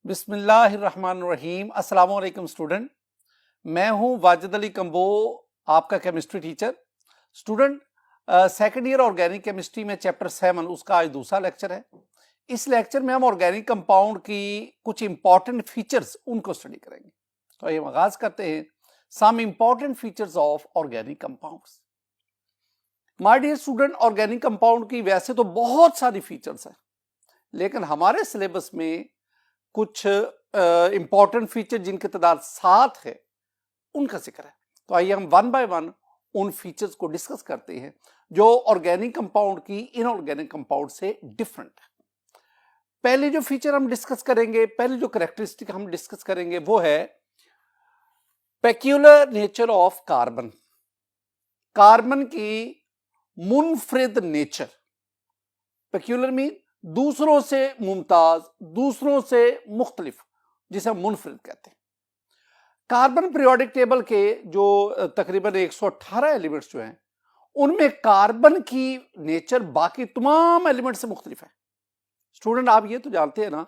बिस्मिल्लाहिर्रहमानिर्रहीम। अस्सलाम वालेकुम स्टूडेंट, मैं हूं वाजिद अली कंबो, आपका chemistry teacher. Student, second year organic chemistry में चैप्टर 7 उसका आज दूसरा लेक्चर है। इस लेक्चर में हम ऑर्गेनिक कंपाउंड की कुछ इंपॉर्टेंट फीचर्स उनको स्टडी करेंगे। तो ये आगाज करते हैं some important features of organic compounds. My dear student, organic compound की वैसे तो बहुत सारी फीचर्स हैं, लेकिन हमारे सिलेबस में कुछ इंपॉर्टेंट फीचर जिनकी तादाद 7 है उनका जिक्र है। तो आइए हम वन बाय वन उन फीचर्स को डिस्कस करते हैं जो ऑर्गेनिक कंपाउंड की इनऑर्गेनिक कंपाउंड से डिफरेंट है। पहले जो फीचर हम डिस्कस करेंगे, पहले जो कैरेक्टरिस्टिक हम डिस्कस करेंगे वो है peculiar nature of carbon. Carbon की मुनफरिद नेचर। पेक्यूलर मीन दूसरों से मुमताज, दूसरों से मुख्तलिफ, जिसे हम मुनफरिद कहते हैं। कार्बन पीरियोडिक टेबल के जो तकरीबन 118 एलिमेंट्स जो हैं, उनमें कार्बन की नेचर बाकी तमाम एलिमेंट से मुख्तलिफ है। स्टूडेंट, आप ये तो जानते हैं ना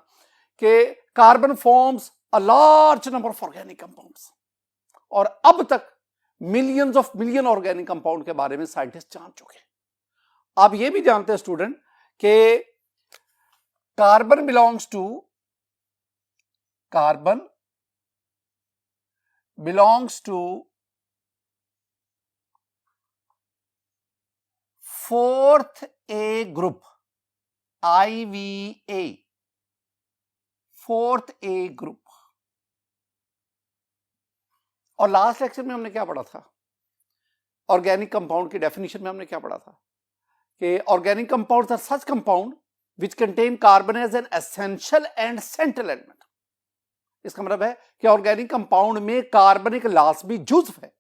कि carbon forms a large number of organic compounds, और अब तक millions of million organic compound के बारे में साइंटिस्ट जान चुके हैं। आप ये भी जानते हैं स्टूडेंट कि carbon belongs to fourth A group, IVA, fourth A group. और लास्ट लेक्चर में हमने क्या पढ़ा था? ऑर्गेनिक कंपाउंड की डेफिनेशन में हमने क्या पढ़ा था कि organic compounds are such compound which contain carbon as an essential and central element। इसका मतलब है कि ऑर्गेनिक कंपाउंड में कार्बन एक लाजमी जुज्व है।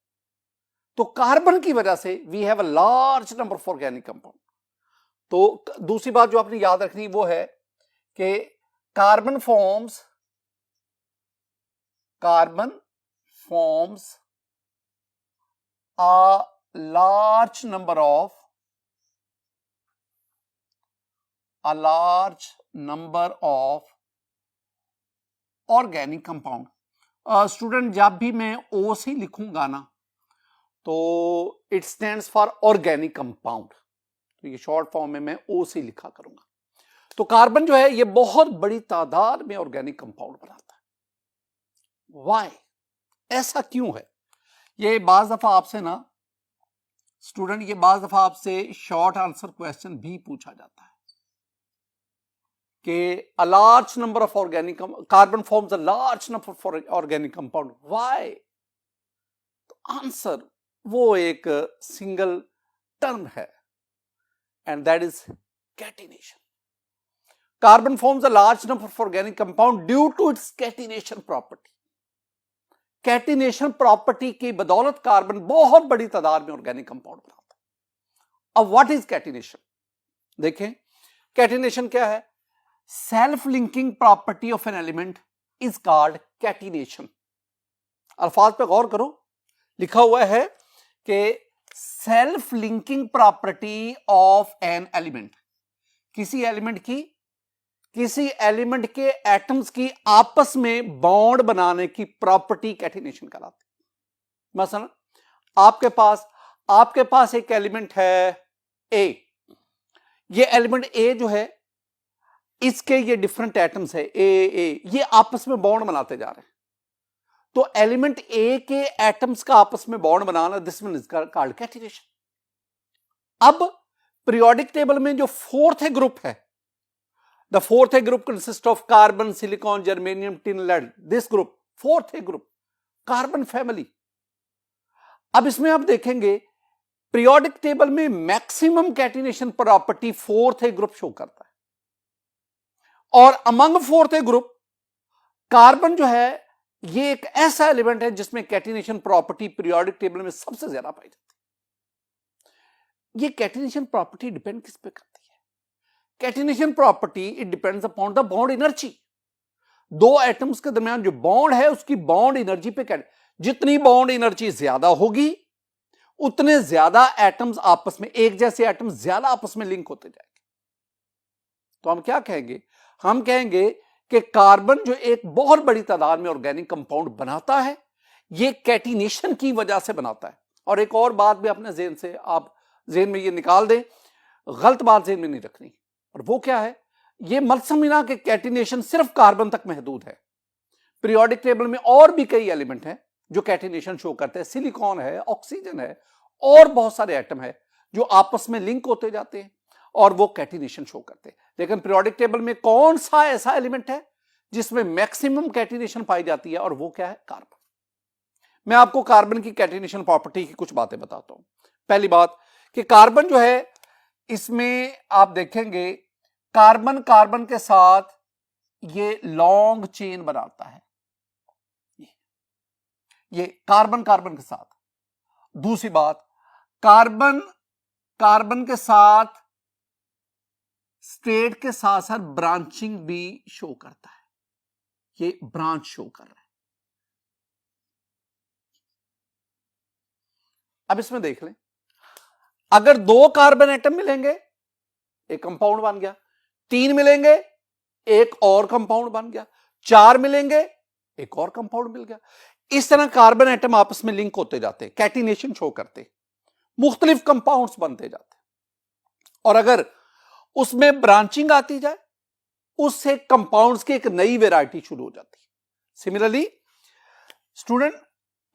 तो कार्बन की वजह से we have a large number of organic compound. तो दूसरी बात जो आपने याद रखनी वो है कि carbon forms a large number of organic compound. Student, जब भी मैं ओ से लिखूंगा ना तो it stands for organic compound, तो ये शॉर्ट फॉर्म में मैं ओ से लिखा करूंगा। तो कार्बन जो है ये बहुत बड़ी तादाद में ऑर्गेनिक कंपाउंड बनाता है। व्हाई? ऐसा क्यों है? ये बाज दफा आपसे ना स्टूडेंट, ये बाज दफा आपसे शॉर्ट आंसर क्वेश्चन भी पूछा जाता है कि a large number of organic carbon forms a large number of organic compound, why? तो आंसर वो एक सिंगल टर्म है, and that is catenation. Carbon forms a large number of organic compound due to its catenation property. Catenation property की बदौलत carbon बहुत बड़ी तादाद में ऑर्गेनिक कंपाउंड बनाता है। अब व्हाट इज कैटिनेशन? देखें, कैटिनेशन क्या है? Self linking property of an element is called catenation. अल्फाज पे गौर करो, लिखा हुआ है कि self linking property of an element, किसी एलिमेंट के एटम्स की आपस में बॉन्ड बनाने की प्रॉपर्टी कैटिनेशन कहलाती है। मसलन आपके पास एक एलिमेंट है ए। ये एलिमेंट ए जो है, इसके ये डिफरेंट एटम्स है ए, ये आपस में बॉन्ड बनाते जा रहे हैं। तो एलिमेंट ए के एटम्स का आपस में बॉन्ड बनाना, this one is called catenation. अब पीरियोडिक टेबल में जो फोर्थ ग्रुप है, the fourth group consist of carbon, silicon, germanium, tin, lead. This group, fourth group, carbon family. अब इसमें आप देखेंगे पीरियोडिक टेबल में maximum catenation property fourth group show करता है, और अमंग फोर्थ ग्रुप कार्बन जो है ये एक ऐसा एलिमेंट है जिसमें कैटिनेशन प्रॉपर्टी पीरियोडिक टेबल में सबसे ज्यादा पाई जाती है। ये कैटिनेशन प्रॉपर्टी डिपेंड किस पे करती है? Catenation property it depends upon the bond energy. दो एटम्स के दरमियान जो बॉन्ड है उसकी बॉन्ड एनर्जी पे जितनी बॉन्ड एनर्जी ज्यादा होगी उतने ज्यादा एटम्स आपस में, एक जैसे एटम्स ज्यादा आपस में लिंक होते जाएंगे। तो हम क्या कहेंगे? हम कहेंगे कि कार्बन जो एक बहुत बड़ी तादाद में ऑर्गेनिक कंपाउंड बनाता है, ये कैटिनेशन की वजह से बनाता है। और एक और बात भी अपने ज़हन से आप ज़हन में ये निकाल दें, गलत बात ज़हन में नहीं रखनी, और वो क्या है, ये मत समझना कि कैटिनेशन सिर्फ कार्बन तक महदूद है। पीरियोडिक टेबल में और भी कई एलिमेंट हैं जो कैटिनेशन शो करते हैं। सिलिकॉन है, ऑक्सीजन है, और बहुत सारे एटम है जो आपस में लिंक होते जाते हैं और वो कैटिनेशन शो करते हैं। लेकिन पीरियोडिक टेबल में कौन सा ऐसा एलिमेंट है जिसमें मैक्सिमम कैटिनेशन पाई जाती है, और वो क्या है, कार्बन। मैं आपको कार्बन की कैटिनेशन प्रॉपर्टी की कुछ बातें बताता हूं। पहली बात कि कार्बन जो है, इसमें आप देखेंगे कार्बन कार्बन के साथ ये लॉन्ग चेन बनाता है, ये कार्बन कार्बन के साथ। दूसरी बात, कार्बन कार्बन के साथ स्ट्रेट के साथ साथ ब्रांचिंग भी शो करता है, ये ब्रांच शो कर रहा है। अब इसमें देख लें, अगर 2 कार्बन एटम मिलेंगे एक कंपाउंड बन गया, 3 मिलेंगे एक और कंपाउंड बन गया, 4 मिलेंगे एक और कंपाउंड मिल गया। इस तरह कार्बन एटम आपस में लिंक होते जाते, कैटिनेशन शो करते, मुख्तलिफ कंपाउंड्स बनते जाते। और अगर उसमें ब्रांचिंग आती जाए, उससे कंपाउंड्स की एक नई वैरायटी शुरू हो जाती है। सिमिलरली स्टूडेंट,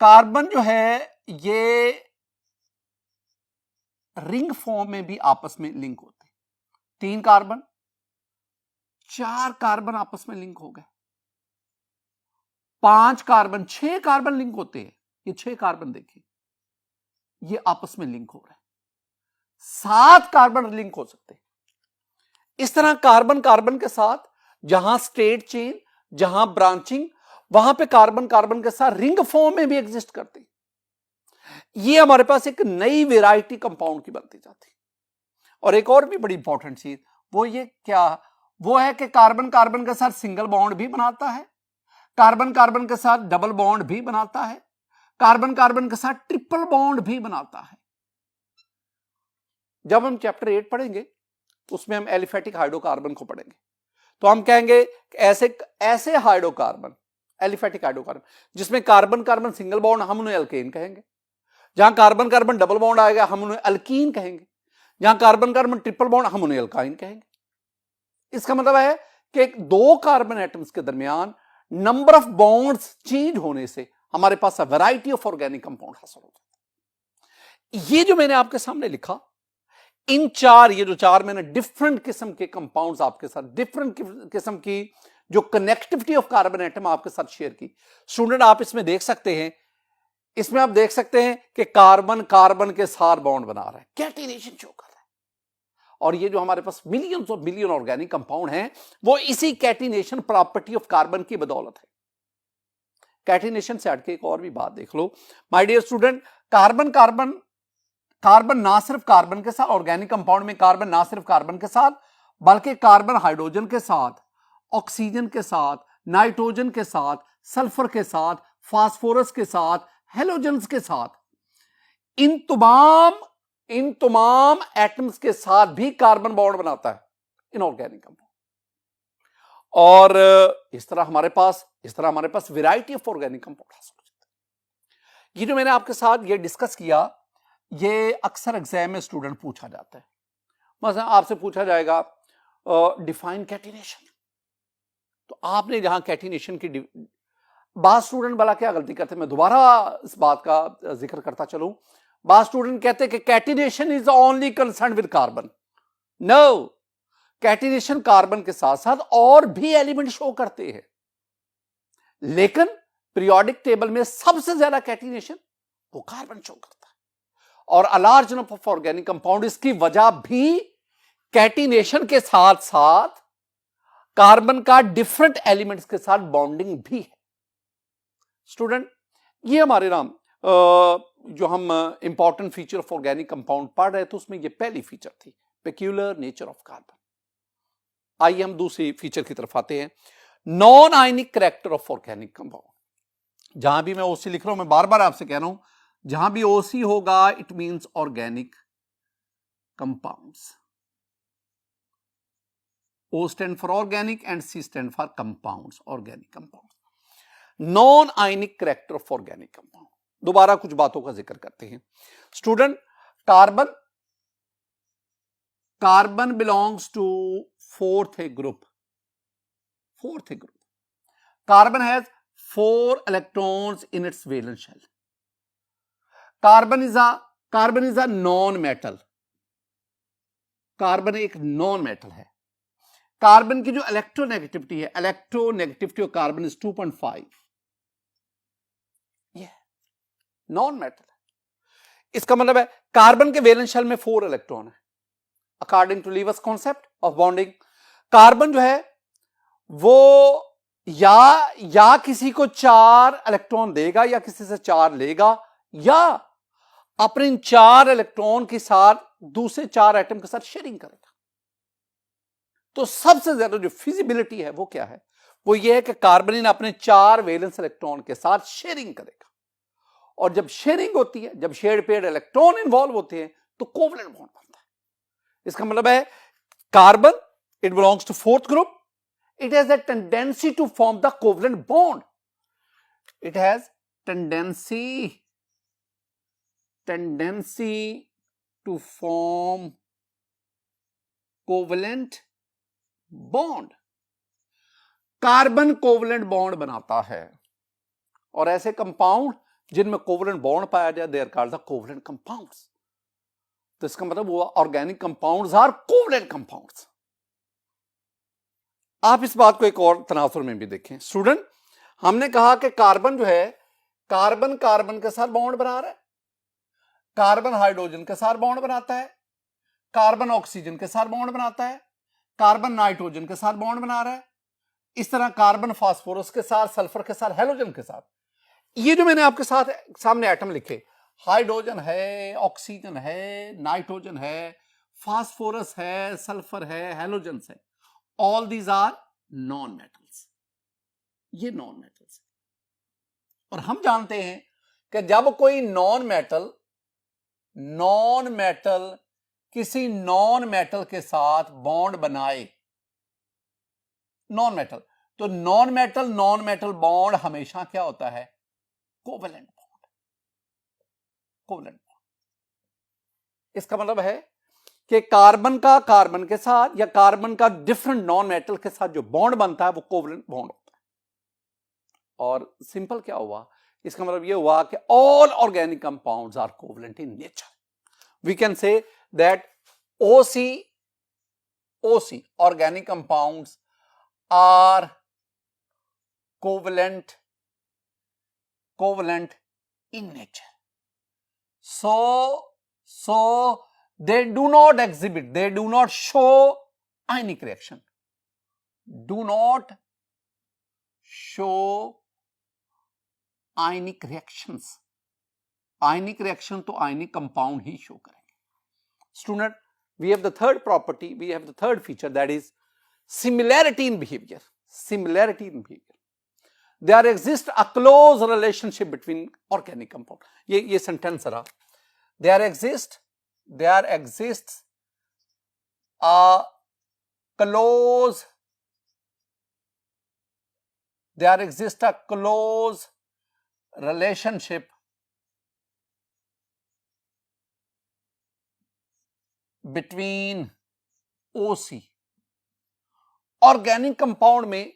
कार्बन जो है ये रिंग फॉर्म में भी आपस में लिंक होते हैं। 3 कार्बन, 4 कार्बन आपस में लिंक हो गए, 5 कार्बन, 6 कार्बन लिंक होते हैं। ये 6 कार्बन देखिए, ये आपस में लिंक हो रहे हैं। 7 कार्बन लिंक हो सकते हैं। इस तरह कार्बन कार्बन के साथ जहां स्ट्रेट चेन, जहां ब्रांचिंग, वहां पे कार्बन कार्बन के साथ रिंग फॉर्म में भी एग्जिस्ट करते हैं। ये हमारे पास एक नई वैरायटी कंपाउंड की बनती जाती है। और एक और भी बड़ी इंपॉर्टेंट चीज वो ये क्या, वो है कि कार्बन कार्बन के साथ सिंगल बॉन्ड भी बनाता है, कार्बन कार्बन के साथ डबल बॉन्ड भी बनाता है, कार्बन कार्बन के साथ ट्रिपल बॉन्ड भी बनाता है। जब हम चैप्टर 8 पढ़ेंगे उसमें हम एलिफेटिक हाइड्रोकार्बन को पढ़ेंगे, तो हम कहेंगे ऐसे ऐसे हाइड्रोकार्बन, एलिफेटिक हाइड्रोकार्बन जिसमें कार्बन कार्बन सिंगल बॉन्ड, हम उन्हें अल्केन कहेंगे। जहां कार्बन कार्बन डबल बॉन्ड आएगा हम उन्हें अल्कीन कहेंगे। जहां कार्बन कार्बन ट्रिपल बॉन्ड हम उन्हें अल्काइन कहेंगे। इसका मतलब है कि 2 कार्बन एटम्स के दरमियान नंबर ऑफ बॉन्ड्स चेंज होने से हमारे पास वैरायटी ऑफ ऑर्गेनिक कंपाउंड हासिल हो जाता है। ये जो मैंने आपके सामने लिखा, इन 4, ये जो 4 मैंने डिफरेंट किस्म के कंपाउंड्स आपके साथ, डिफरेंट किस्म की जो कनेक्टिविटी ऑफ कार्बन एटम आपके साथ शेयर की, स्टूडेंट आप इसमें देख सकते हैं, इसमें आप देख सकते हैं कि कार्बन कार्बन के साथ बॉन्ड बना रहा है, कैटिनेशन शो कर रहा है। और ये जो हमारे पास millions of million organic compound हैं, वो इसी कैटिनेशन प्रॉपर्टी ऑफ कार्बन की बदौलत है। कैटिनेशन से हटके एक और भी बात देख लो my dear student, carbon carbon carbon ना सिर्फ कार्बन के साथ, ऑर्गेनिक कंपाउंड में कार्बन ना सिर्फ कार्बन के साथ, बल्कि कार्बन हाइड्रोजन के साथ, ऑक्सीजन के साथ, नाइट्रोजन के साथ, सल्फर के साथ, फास्फोरस के साथ, हेलोजन्स के साथ, इन तमाम एटम्स के साथ भी कार्बन बॉन्ड बनाता है इनऑर्गेनिक कंपाउंड। और इस तरह हमारे पास वैरायटी ऑफ ऑर्गेनिक कंपाउंड हासिल हो जाता है। ये जो मैंने आपके साथ ये डिस्कस किया, ये अक्सर एग्जाम में स्टूडेंट पूछा जाता है। मतलब आपसे पूछा जाएगा डिफाइन कैटिनेशन, तो आपने जहां कैटिनेशन की बाद स्टूडेंट भला क्या गलती करते, मैं दोबारा इस बात का जिक्र करता चलूं, बाद स्टूडेंट कहते हैं कि catenation is only concern with carbon. No, catenation carbon के साथ साथ और भी एलिमेंट शो करते हैं, लेकिन पीरियोडिक टेबल में सबसे ज्यादा कैटिनेशन वो कार्बन शो करता है। और अ large number of organic compound, इसकी वजह भी कैटिनेशन के साथ साथ कार्बन का डिफरेंट एलिमेंट्स के साथ बॉन्डिंग भी है। स्टूडेंट, ये हमारे नाम जो हम important feature of organic compound पढ़ रहे थे, उसमें ये पहली फीचर थी, पेक्यूलर नेचर ऑफ कार्बन। आइए हम दूसरी फीचर की तरफ आते हैं, non ionic character of organic compound. जहां भी मैं ओसी लिख रहा हूं, मैं बार बार आपसे कह रहा हूं, जहां भी ओसी होगा it means organic compounds. O stand for organic and C stand for compounds, organic compounds. Non ionic character of organic compound. दोबारा कुछ बातों का जिक्र करते हैं student. Carbon carbon belongs to fourth group. Carbon has 4 electrons in its valence shell. Carbon is a non-metal. Carbon एक non metal है. Carbon की जो इलेक्ट्रोनेगेटिविटी ऑफ कार्बन इज 2.5. ये नॉन मेटल है. इसका मतलब है कार्बन के वैलेंस शेल में 4 इलेक्ट्रॉन है. According to Lewis concept of bonding, carbon जो है वो या किसी को 4 इलेक्ट्रॉन देगा या किसी से 4 लेगा, या अपने इन 4 इलेक्ट्रॉन के साथ दूसरे 4 एटम के साथ शेयरिंग करेगा. तो सबसे ज्यादा जो फिजिबिलिटी है वो क्या है, वो ये है कि कार्बन अपने 4 वैलेंस इलेक्ट्रॉन के साथ शेयरिंग करेगा. और जब शेयरिंग होती है, जब शेयर्ड पेयर्ड इलेक्ट्रॉन इन्वॉल्व होते हैं तो कोवलेंट बॉन्ड बनता है. इसका मतलब है carbon it belongs to fourth group. It has a tendency to form the covalent bond. It has tendency to form covalent bond. Carbon covalent bond बनाता है, और ऐसे कंपाउंड जिनमें कोवलेंट बॉन्ड पाया जाए they are called the covalent compounds. तो इसका मतलब वो organic compounds are covalent compounds. आप इस बात को एक और तनासुर में भी देखें स्टूडेंट. हमने कहा कि कार्बन जो है, कार्बन के साथ बॉन्ड बना रहा है, कार्बन हाइड्रोजन के साथ बॉन्ड बनाता है, कार्बन ऑक्सीजन के साथ बॉन्ड बनाता है, कार्बन नाइट्रोजन के साथ बॉन्ड बना रहा है. इस तरह कार्बन फास्फोरस के साथ, सल्फर के साथ, हेलोजन के साथ. ये जो मैंने आपके साथ सामने एटम लिखे, हाइड्रोजन है, ऑक्सीजन है, नाइट्रोजन है, फास्फोरस है, सल्फर है, हेलोजन है, all these are non metals. ये नॉन मेटल्स है. और हम जानते हैं कि जब कोई नॉन मेटल किसी नॉन मेटल के साथ बॉन्ड बनाए, नॉन मेटल, तो नॉन मेटल बॉन्ड हमेशा क्या होता है, कोवेलेंट बॉन्ड. इसका मतलब है कि कार्बन के साथ या कार्बन का डिफरेंट नॉन मेटल के साथ जो बॉन्ड बनता है वो कोवलेंट बॉन्ड होता है. और सिंपल क्या हुआ, इसका मतलब ये हुआ कि all organic compounds are covalent in nature. We can say that OC organic compounds are covalent in nature. So they do not exhibit, they do not show ionic reaction. Do not show ionic reactions. Ionic reaction तो ionic compound ही show करेंगे. Student, we have the third property, we have the third feature, that is similarity in behavior. Similarity in behavior. There exists a close relationship between organic compound. ये sentence रहा. There exists a close relationship between OC. Organic compound में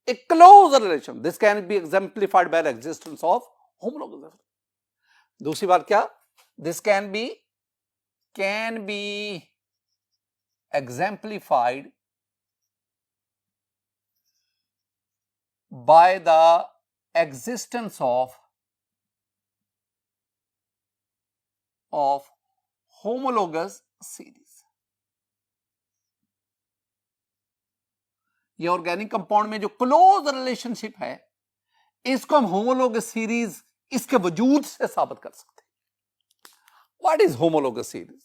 a close relation. This can be exemplified by the existence of homologous. दूसरी बात क्या? This can be exemplified by the existence of homologous series. ये organic compound में जो close relationship है, इसको हम होमोलोगस सीरीज इसके वजूद से साबित कर सकते हैं. What is homologous series?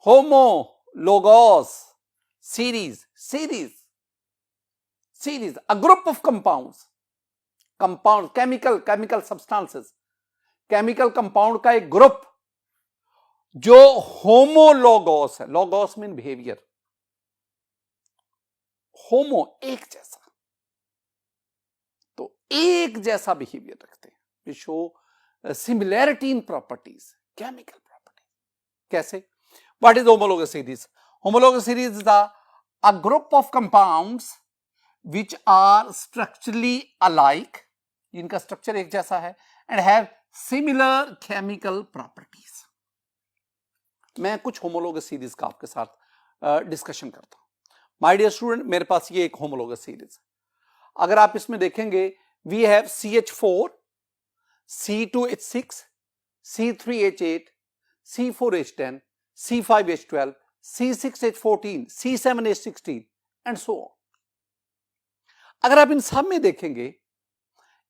Homologous series, a group of compounds, chemical substances, chemical compound का एक ग्रुप जो होमोलोगस है. Logos mean behaviour. होमो एक जैसा, तो एक जैसा बिहेवियर रखते हैं, we show similarity in properties, chemical properties. कैसे? What is homologous series? Homologous series is a group of compounds which are structurally alike, इनका स्ट्रक्चर एक जैसा है, and have similar chemical properties। मैं कुछ होमोलोगस सीरीज का आपके साथ डिस्कशन करता हूं। माय डियर स्टूडेंट, मेरे पास ये एक होमोलोगस सीरीज है। अगर आप इसमें देखेंगे, we have CH4, C2H6, C3H8, C4H10, C5H12, C6H14, C7H16 and so on. अगर आप इन सब में देखेंगे,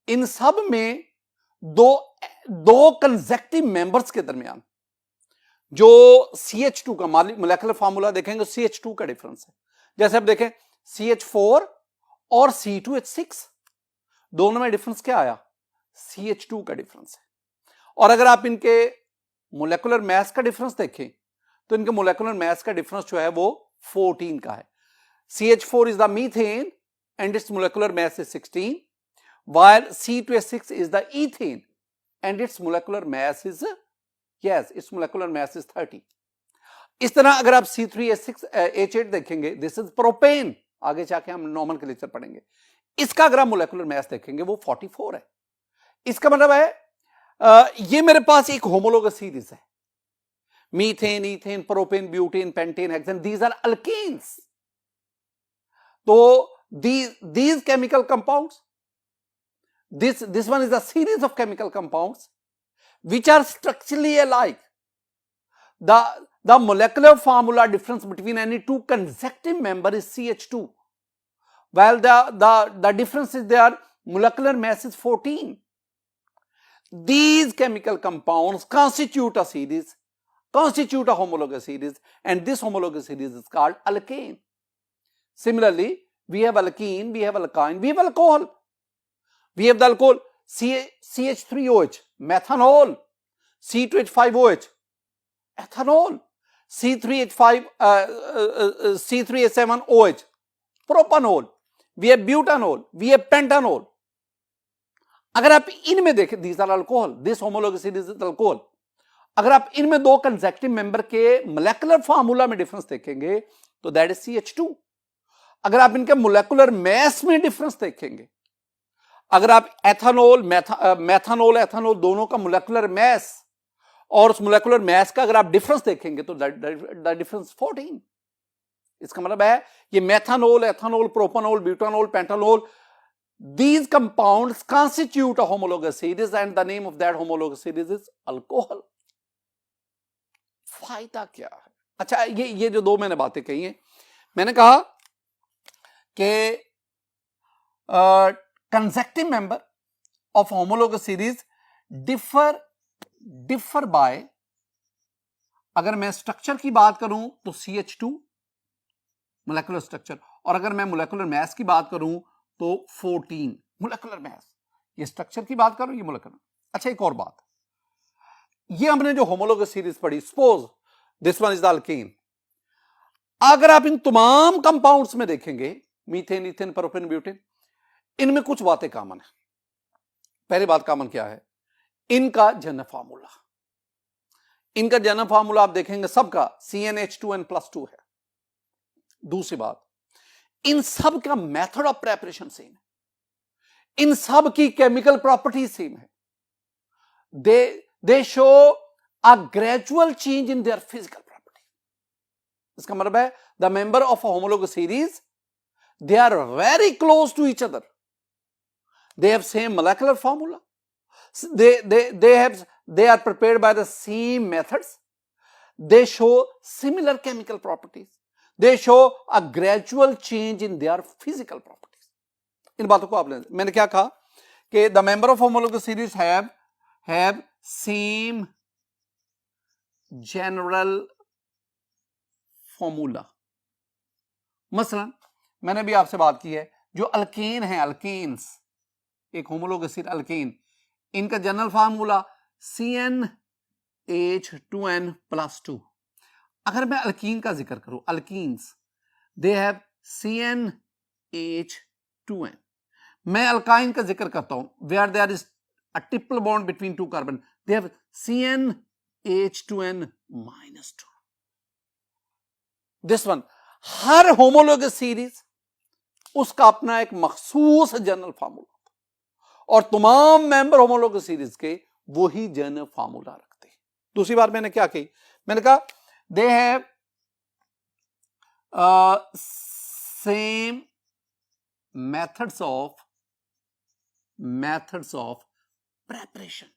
इन सब में दो कंसेक्टिव मेंबर्स के दरमियान जो CH2 का मोलेकुलर फार्मूला देखेंगे, CH2 का डिफरेंस है। जैसे आप देखें CH4 और C2H6, दोनों में डिफरेंस क्या आया? CH2 का डिफरेंस है। और अगर आप इनके मोलेकुलर मास का डिफरेंस देखें तो इनके मोलेकुलर मास का डिफरेंस जो है वो 14 का है। CH4 is the methane and its molecular mass is 16, while C2H6 is the ethane and its molecular mass is, yes, its molecular mass is 30। इस तरह अगर आप C3H8 देखेंगे, दिस इज प्रोपेन, आगे जाके हम नॉमेनक्लेचर पढ़ेंगे। इसका अगर आप मोलेकुलर मास देखेंगे वो 44 है। इसका मतलब है ये मेरे पास एक होमोलोगस सीरीज है। Methane, ethane, propane, butane, pentane, hexane, these are alkanes. तो these chemical compounds, this one is a series of chemical compounds which are structurally alike. The molecular formula difference between any two consecutive member is CH2, while the difference is their molecular mass is 14. These chemical compounds constitute a series, constitute a homologous series, and this homologous series is called alkane. Similarly, we have alkene, we have alkyne, we have alcohol. We have the alcohol CH3OH, methanol, C2H5OH, ethanol, C3H7OH, propanol, we have butanol, we have pentanol. अगर आप इनमें देखें, these are alcohol, this homologous series is alcohol. अगर आप इनमें दो consecutive member के molecular formula में डिफरेंस देखेंगे तो दैट इज CH2। अगर आप इनके मोलेकुलर मास में डिफरेंस देखेंगे, अगर आप एथानोल, मेथानोल, एथानोल दोनों का मोलेकुलर मास और उस मोलेकुलर मास का अगर आप डिफरेंस देखेंगे तो द डिफरेंस 14। इसका मतलब है ये methanol, ethanol, propanol, butanol, pentanol, these compounds constitute a homologous series and the name of that homologous series is alcohol। फायदा क्या है? अच्छा, ये जो दो मैंने बातें कही हैं, मैंने कहा कि consecutive member of homologous series differ by, अगर मैं स्ट्रक्चर की बात करूं तो CH2 मोलेकुलर स्ट्रक्चर, और अगर मैं मोलेकुलर मास की बात करूं तो 14 मोलेकुलर मास। ये स्ट्रक्चर की बात करूं, ये मोलेकुलर। अच्छा, एक और बात, ये हमने जो होमोलोगस सीरीज पढ़ी, suppose this one is the alkane, अगर आप इन तमाम कंपाउंड्स में देखेंगे, मीथेन, ईथेन, प्रोपेन, ब्यूटेन, इनमें कुछ बातें कॉमन है। पहली बात कॉमन क्या है? इनका जन्म फार्मूला, इनका जन्म फार्मूला आप देखेंगे सबका CnH2n+2 है। दूसरी बात, इन सब का मेथड ऑफ प्रेपरेशन सेम है, इन सब की केमिकल प्रॉपर्टी सेम है। They show a gradual change in their physical property. इसका मतलब है the member of a homologous series, they are very close to each other, they have same molecular formula, they are prepared by the same methods, they show similar chemical properties, they show a gradual change in their physical properties। इन बातों को आपने, मैंने क्या कहा कि the member of homologous series have same general formula। मसलन मैंने भी आपसे बात की है, जो अल्केन है, अल्केन्स, एक होमोलोगस अल्केन, इनका जनरल फार्मूला CnH2n+2। अगर मैं अल्कीन का जिक्र करूं, alkenes, they have CnH2 CnH2n। मैं अल्काइन का जिक्र करता हूं, where there is a triple bond between two carbon, they have CnH2n -2। This one, हर होमोलोगस सीरीज उसका अपना एक मखसूस जनरल फार्मूला, और तमाम मेंबर होमोलोगस सीरीज के वही जनरल फार्मूला रखते हैं। दूसरी बार मैंने क्या कही, मैंने कहा they have same methods of preparation।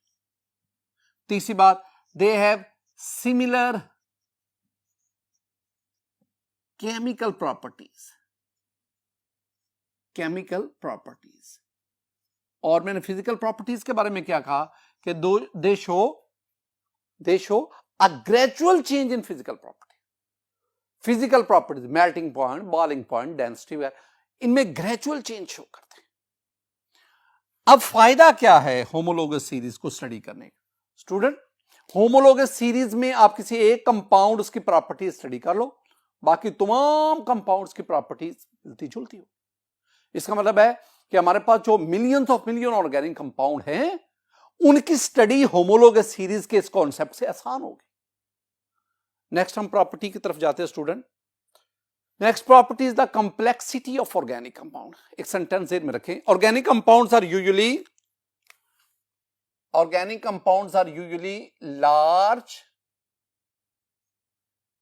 तीसरी बात, they have similar chemical properties। और मैंने फिजिकल प्रॉपर्टीज के बारे में क्या कहा कि दे show a gradual change in physical properties, melting point, boiling point, density, इनमें ग्रेजुअल चेंज शो करते हैं। अब फायदा क्या है होमोलोगस सीरीज को स्टडी करने का? स्टूडेंट, होमोलोगस सीरीज में आप किसी एक कंपाउंड उसकी प्रॉपर्टीज स्टडी कर लो, बाकी तमाम कंपाउंड्स की प्रॉपर्टीज मिलती जुलती हो। इसका मतलब है कि हमारे पास जो millions of million organic compound हैं, उनकी स्टडी होमोलोगस सीरीज के इस कॉन्सेप्ट से आसान होगी। नेक्स्ट हम प्रॉपर्टी की तरफ जाते हैं student. Next property is the complexity of organic compound. एक सेंटेंस में रखें, organic compounds are usually large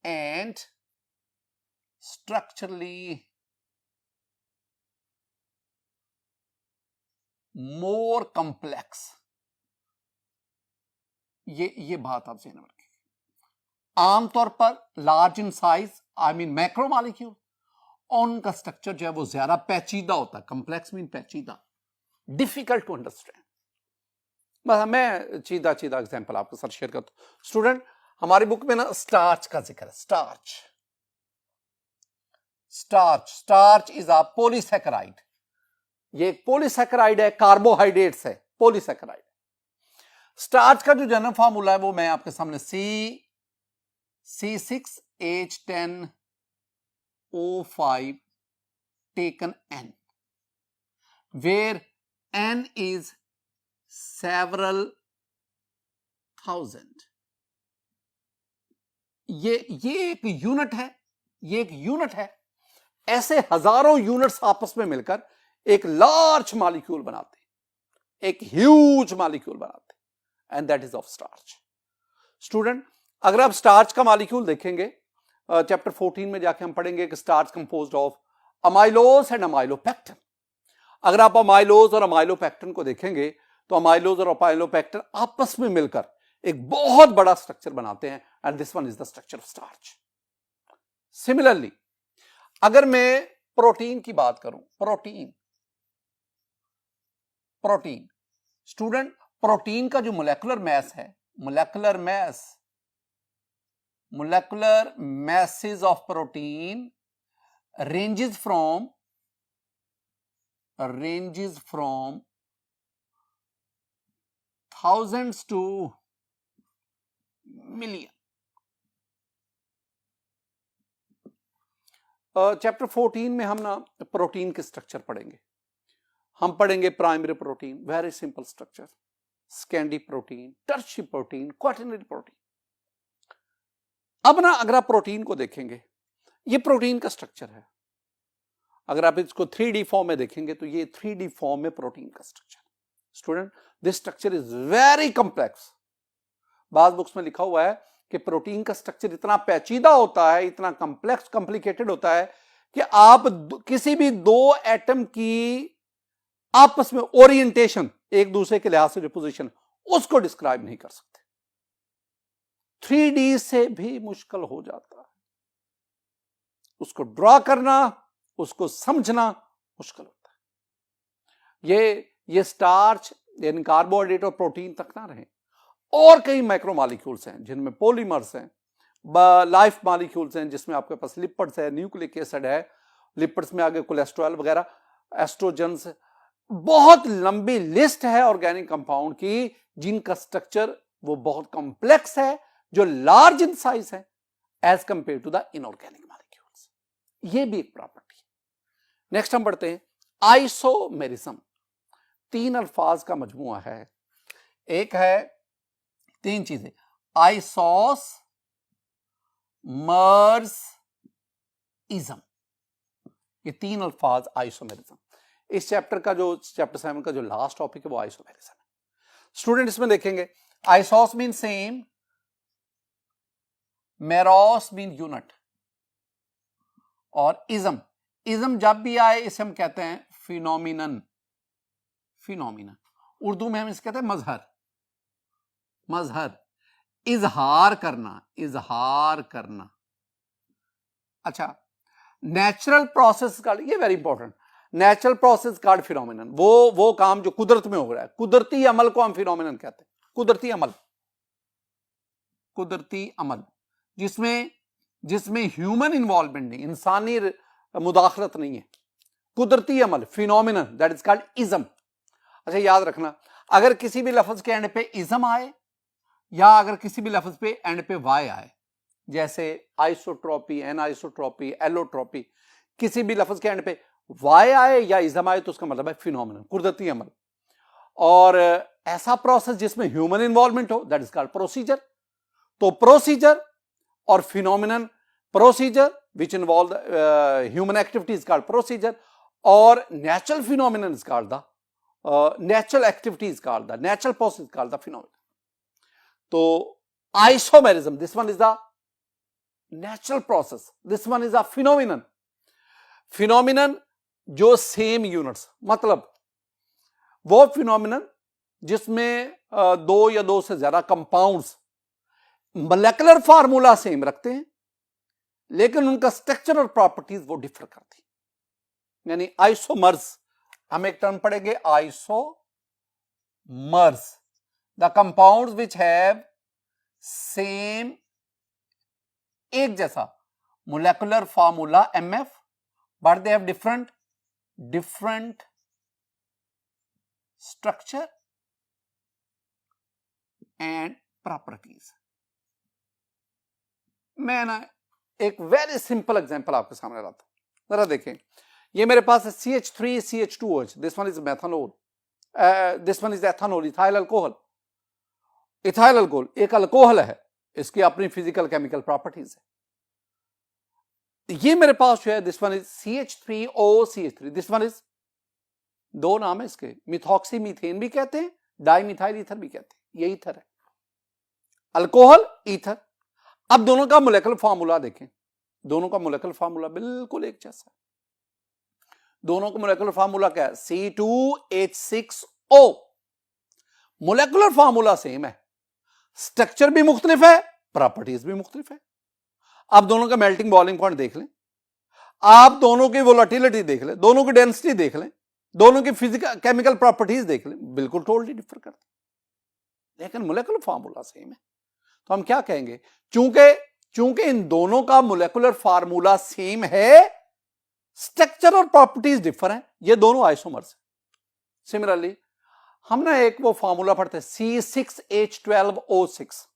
and structurally more complex. ये बात आप ध्यान रखें। आमतौर पर large in size, I mean macro molecule, उनका स्ट्रक्चर जो है वो ज्यादा पेचीदा होता है। कॉम्प्लेक्स मीन पेचीदा, डिफिकल्ट टू अंडरस्टैंड। बस मैं सीधा एग्जांपल आपके साथ शेयर करता हूं। स्टूडेंट, हमारी बुक में ना स्टार्च का जिक्र है। Starch is a polysaccharide. ये एक पॉलीसैकेराइड है, कार्बोहाइड्रेट्स है, पॉलीसैकेराइड। स्टार्च का जो जनरल फार्मूला है वो मैं आपके सामने C6H10O5 taken N, where N is several thousand। ये एक यूनिट है, ऐसे हजारों यूनिट्स आपस में मिलकर एक लार्ज मॉलिक्यूल बनाते हैं, एक ह्यूज मॉलिक्यूल बनाते हैं, and that is of starch. Student, अगर आप स्टार्च का मॉलिक्यूल देखेंगे, चैप्टर 14 में जाके हम पढ़ेंगे कि starch composed of amylose and amylopectin. अगर आप अमाइलोज और अमाइलोपेक्टिन को देखेंगे तो अमाइलोज और अमाइलोपेक्टिन आपस में मिलकर एक बहुत बड़ा स्ट्रक्चर बनाते हैं, and this one is the structure of starch. Similarly, अगर मैं प्रोटीन की बात करूं, प्रोटीन स्टूडेंट, प्रोटीन का जो molecular masses of protein ranges from thousands to million। Chapter 14 में हम ना प्रोटीन के स्ट्रक्चर पढ़ेंगे। हम पढ़ेंगे primary protein, very simple structure, secondary protein, tertiary protein, quaternary protein. अब ना अगर आप प्रोटीन को देखेंगे, ये प्रोटीन का स्ट्रक्चर है। अगर आप इसको 3D फॉर्म में देखेंगे तो ये 3D फॉर्म में प्रोटीन का structure. Student, this structure is very complex. बाद बुक्स में लिखा हुआ है कि प्रोटीन का स्ट्रक्चर इतना पेचीदा होता है, इतना कॉम्प्लेक्स कॉम्प्लिकेटेड होता है कि आप किसी भी दो एटम की आपस में ओरिएंटेशन, एक दूसरे के लिहाज से जो पोजीशन, उसको डिस्क्राइब नहीं कर सकते। 3D से भी मुश्किल हो जाता है, उसको ड्रॉ करना, उसको समझना मुश्किल होता है। ये स्टार्च यानी कार्बोहाइड्रेट और प्रोटीन तक ना रहे, और कई माइक्रो मॉलिक्यूल्स हैं जिनमें पॉलीमर्स हैं, लाइफ मॉलिक्यूल्स हैं जिसमें आपके पास लिपिड्स है, न्यूक्लिक एसिड है, लिपिड्स में आगे कोलेस्ट्रॉल वगैरह, एस्ट्रोजन्स, बहुत लंबी लिस्ट है ऑर्गेनिक कंपाउंड की जिनका स्ट्रक्चर वो बहुत कॉम्प्लेक्स है, जो लार्ज इन साइज है as compare to the inorganic molecules. ये भी एक प्रॉपर्टी है। नेक्स्ट हम पढ़ते हैं आइसोमेरिज्म। 3 अल्फाज का मजमुआ है। एक है 3 चीजें, आइसोस मर्स इज्म, ये 3 अल्फाज आइसोमेरिज्म। इस चैप्टर का जो चैप्टर 7 का जो लास्ट टॉपिक है वो आइसोमेरिज्म है। स्टूडेंट इसमें देखेंगे आइसोस मीन सेम, मेरोस मीन यूनिट, और इज्म, इज्म जब भी आए इसे हम कहते हैं फिनोमिनन। फिनोमिनन उर्दू में हम इसे कहते हैं मजहर। मजहर इजहार करना, इजहार करना। अच्छा, नेचुरल प्रोसेस का, ये very important, natural process called phenomenon, वो काम जो कुदरत में हो रहा है, कुदरती अमल को हम फिनोमिनन कहते हैं। कुदरती अमल, कुदरती अमल जिसमें ह्यूमन इन्वॉल्वमेंट नहीं, इंसानी मुदाखलत नहीं है, कुदरती अमल phenomenon, that is called ism. अच्छा याद रखना, अगर किसी भी लफ्ज के एंड पे इज्म आए या अगर किसी भी लफ्ज पे एंड पे वाई आए, जैसे आइसोट्रोपी, एनाइसोट्रोपी, एलोट्रोपी, किसी भी लफ्ज के एंड पे वाई आए या इज्म आए तो उसका मतलब है फिनोमिनन, कुदरती अमल। और ऐसा प्रोसेस जिसमें ह्यूमन इन्वॉल्वमेंट हो, दैट इज कॉल्ड प्रोसीजर। तो प्रोसीजर और phenomenon, procedure which involve human activities called procedure, और natural phenomenon is called the natural activities called the natural process called the phenomenon. तो isomerism, this one is the natural process, this one is a phenomenon. Phenomenon जो same units, मतलब वो phenomenon जिसमें 2 या 2 से ज्यादा compounds molecular formula same रखते हैं लेकिन उनका स्ट्रक्चर और प्रॉपर्टीज वो डिफर करती है, यानी आइसोमर्स। हम एक टर्म पढ़ेंगे isomers, the compounds which have same, एक जैसा molecular formula MF, but they have different structure and properties. मैं ना एक वेरी सिंपल एग्जांपल आपके सामने लाता हूं, जरा देखें। ये मेरे पास है CH3 CH2OH, this one is methanol, this one is ethanol, ethyl alcohol. Ethyl alcohol एक अल्कोहल है, इसकी अपनी फिजिकल केमिकल प्रॉपर्टीज है। ये मेरे पास जो है this one is CH3OCH3, this one is, 2 नाम है इसके, मिथॉक्सी मीथेन भी कहते हैं, डाइमिथाइल ईथर भी कहते हैं, ये ईथर है, अल्कोहल ईथर। अब दोनों का मोलेकुलर फार्मूला देखें, दोनों का मोलेकुलर फार्मूला बिल्कुल एक जैसा है। दोनों का मोलेकुलर फार्मूला क्या है? C2H6O। मोलेकुलर फार्मूला सेम है, स्ट्रक्चर भी मुख्तलिफ है, प्रॉपर्टीज भी मुख्तलिफ है। आप दोनों का मेल्टिंग बॉइलिंग पॉइंट देख लें, आप दोनों की वोलेटिलिटी देख लें, दोनों की डेंसिटी देख लें, दोनों की फिजिकल केमिकल प्रॉपर्टीज देख लें, बिल्कुल टोटली डिफर करते हैं, लेकिन मोलेकुलर फार्मूला सेम है। तो हम क्या कहेंगे, चूंकि इन दोनों का मोलेकुलर फार्मूला सेम है, स्ट्रक्चर और प्रॉपर्टीज डिफर हैं, ये दोनों आइसोमर्स हैं। सिमिलरली हम ना एक वो फार्मूला पढ़ते हैं C6H12O6,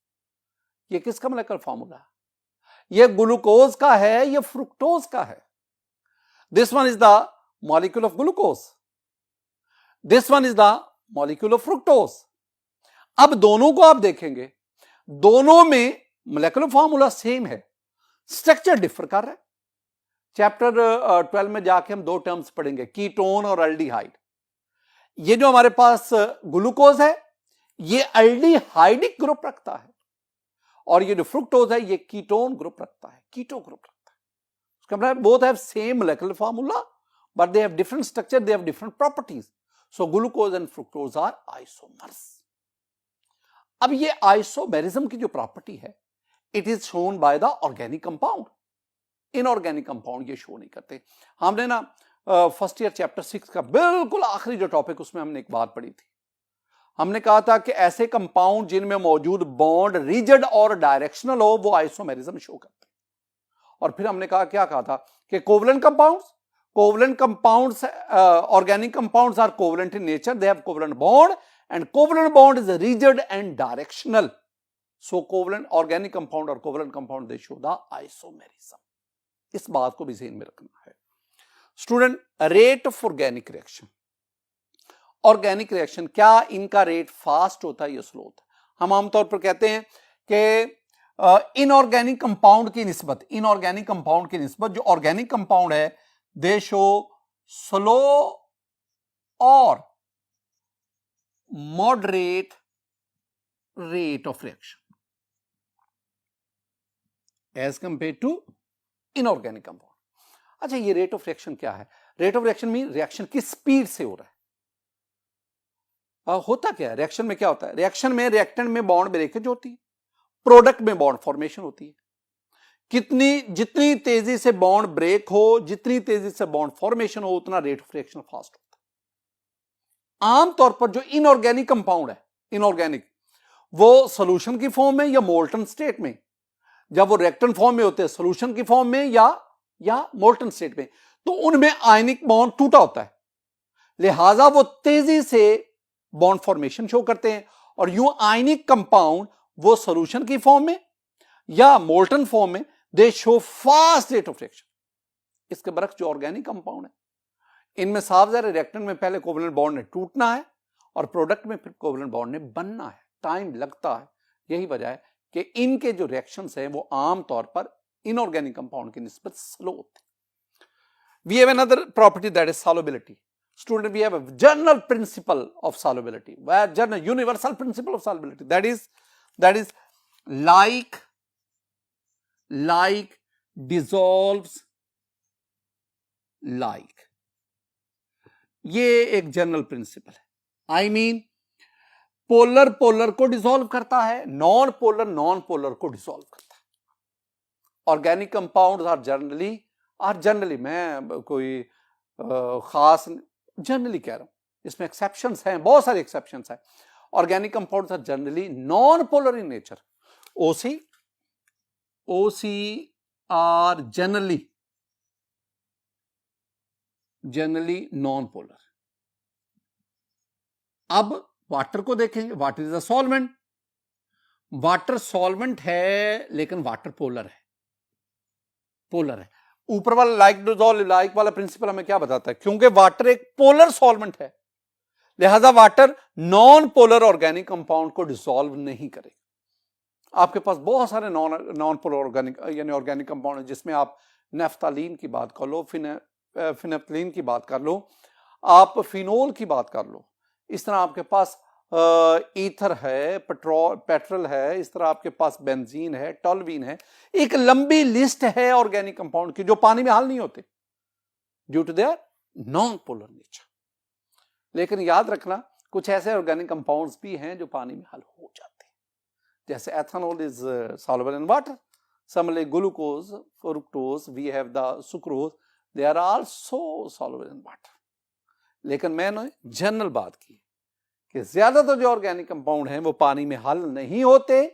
ये किसका मोलेकुलर फार्मूला है? ये ग्लूकोज का है, ये फ्रुक्टोज का है। This one is the molecule of glucose, this one is the molecule of fructose. अब दोनों को आप देखेंगे, दोनों में मोलेकुलर फार्मूला सेम है, स्ट्रक्चर डिफर कर रहा है। चैप्टर 12 में जाके हम 2 टर्म्स पढ़ेंगे, कीटोन और एल्डिहाइड। ये जो हमारे पास ग्लूकोज है ये एल्डिहाइडिक ग्रुप रखता है, और ये जो फ्रुक्टोज है ये कीटोन ग्रुप रखता है, कीटो ग्रुप रखता है। उसका मतलब both have same molecular formula but they have different structure, they have different properties. So glucose and fructose are isomers. अब ये आइसोमेरिज्म की जो प्रॉपर्टी है, it is shown by the organic compound. Inorganic compound ये show नहीं करते। हमने ना फर्स्ट ईयर चैप्टर 6 का बिल्कुल आखिरी जो टॉपिक, उसमें हमने एक बात पढ़ी थी। हमने कहा था कि ऐसे कंपाउंड जिनमें मौजूद बॉन्ड रिजिड और डायरेक्शनल हो, वो आइसोमेरिज्म शो करते हैं। और फिर हमने कहा, क्या कहा था कि covalent compounds organic compounds are covalent in nature, they have covalent bond and covalent bond is rigid and directional. So covalent organic compound और covalent compound they show the isomerism. इस बात को भी ध्यान में रखना है। Student, rate of organic reaction, organic reaction क्या इनका रेट फास्ट होता है या स्लो होता है? हम आमतौर पर कहते हैं कि इनऑर्गेनिक कंपाउंड की निस्बत, इनऑर्गेनिक कंपाउंड की निस्बत जो ऑर्गेनिक कंपाउंड है दे शो स्लो और moderate rate of reaction as compare to inorganic compound. अच्छा, ये रेट ऑफ रिएक्शन क्या है? Rate of reaction mean reaction की स्पीड से हो रहा है। होता क्या है रिएक्शन में? क्या होता है रिएक्शन में? रिएक्टेंट में बॉन्ड ब्रेकेज होती है, प्रोडक्ट में बॉन्ड फॉर्मेशन होती है। जितनी तेजी से बॉन्ड ब्रेक हो, जितनी तेजी से बॉन्ड फॉर्मेशन हो, उतना रेट ऑफ रिएक्शन फास्ट होता है। आमतौर पर जो इनऑर्गेनिक कंपाउंड है, इनऑर्गेनिक, वो सोल्यूशन की फॉर्म में या मोल्टन स्टेट में, जब वो रिएक्टेंट फॉर्म में होते हैं सोल्यूशन की फॉर्म में या मोल्टन स्टेट में, तो उनमें आयनिक बॉन्ड टूटा होता है, लिहाजा वो तेजी से बॉन्ड फॉर्मेशन शो करते हैं। और यूं आयनिक कंपाउंड वो सोल्यूशन की फॉर्म में या मोल्टन फॉर्म में दे show fast rate of reaction. इसके बरक्स जो ऑर्गेनिक कंपाउंड है, इनमें साफ ज़ाहिर रिएक्टेंट में पहले कोवलेंट बॉन्ड ने टूटना है और प्रोडक्ट में फिर कोवलेंट बॉन्ड ने बनना है, टाइम लगता है। यही वजह है कि इनके जो रिएक्शंस हैं वो आमतौर पर इनऑर्गेनिक कंपाउंड की निस्बत स्लो होते हैं। We have another property that is solubility. Student, we have a general principle of solubility, general universal principle of solubility, that is like dissolves like. ये एक जनरल प्रिंसिपल है। आई मीन पोलर पोलर को dissolve करता है, non polar non polar को dissolve करता है। Organic compounds are generally मैं कोई खास जनरली कह रहा हूं, इसमें एक्सेप्शंस हैं, बहुत सारे एक्सेप्शंस हैं। Organic compounds are generally non polar in nature. O C are generally non polar. अब वाटर को देखेंगे, water is a solvent. Water solvent है लेकिन वाटर पोलर है। ऊपर वाला लाइक डिसॉल्व लाइक वाला प्रिंसिपल हमें क्या बताता है? क्योंकि वाटर एक पोलर सॉल्वेंट है, लिहाजा water non polar organic compound को डिसॉल्व नहीं करेगा। आपके पास बहुत सारे नॉन पोलर ऑर्गेनिक यानी ऑर्गेनिक कंपाउंड है, जिसमें आप नेफ्थालीन की बात कर लो, फिनेप्थलीन की बात कर लो, आप फिनोल की बात कर लो, इस तरह आपके पास ईथर है, पेट्रोल है, इस तरह आपके पास बेंजीन है, टॉल्वीन है। एक लंबी लिस्ट है ऑर्गेनिक कंपाउंड की जो पानी में हल नहीं होते due to their non polar nature. लेकिन याद रखना, कुछ ऐसे ऑर्गेनिक कंपाउंड्स भी हैं जो पानी में हल हो जाते हैं, जैसे ethanol is soluble in water, similarly glucose, fructose, we have the sucrose, they are also soluble in water. लेकिन मैंने जनरल बात की कि ज्यादातर जो ऑर्गेनिक कंपाउंड हैं वो पानी में हल नहीं होते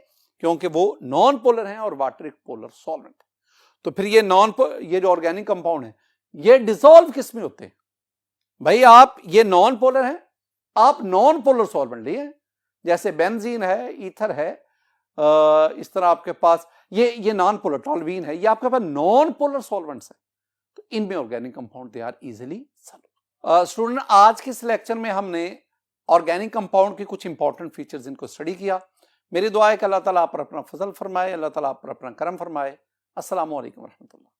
क्योंकि वो नॉन पोलर हैं और वाटर एक पोलर सॉल्वेंट है। तो फिर ये जो ऑर्गेनिक कंपाउंड है ये डिसॉल्व किस में होते हैं? भाई आप ये नॉन पोलर हैं, आप नॉन पोलर सॉल्वेंट लिए, जैसे बेंजीन है, ईथर है, इस तरह आपके पास ये नॉन पोलर टॉल्वीन है, ये आपके पास नॉन पोलर सॉल्वेंट्स है। तो इनमें organic compound they are easily soluble. Student, आज के इस लेक्चर में हमने ऑर्गेनिक कंपाउंड के कुछ इंपॉर्टेंट फीचर्स इनको स्टडी किया। मेरी दुआ है कि अल्लाह ताला आप पर अपना फजल फरमाए, अल्लाह ताला आप पर अपना करम फरमाए। अस्सलामु अलैकुम रहमतुल्लाह।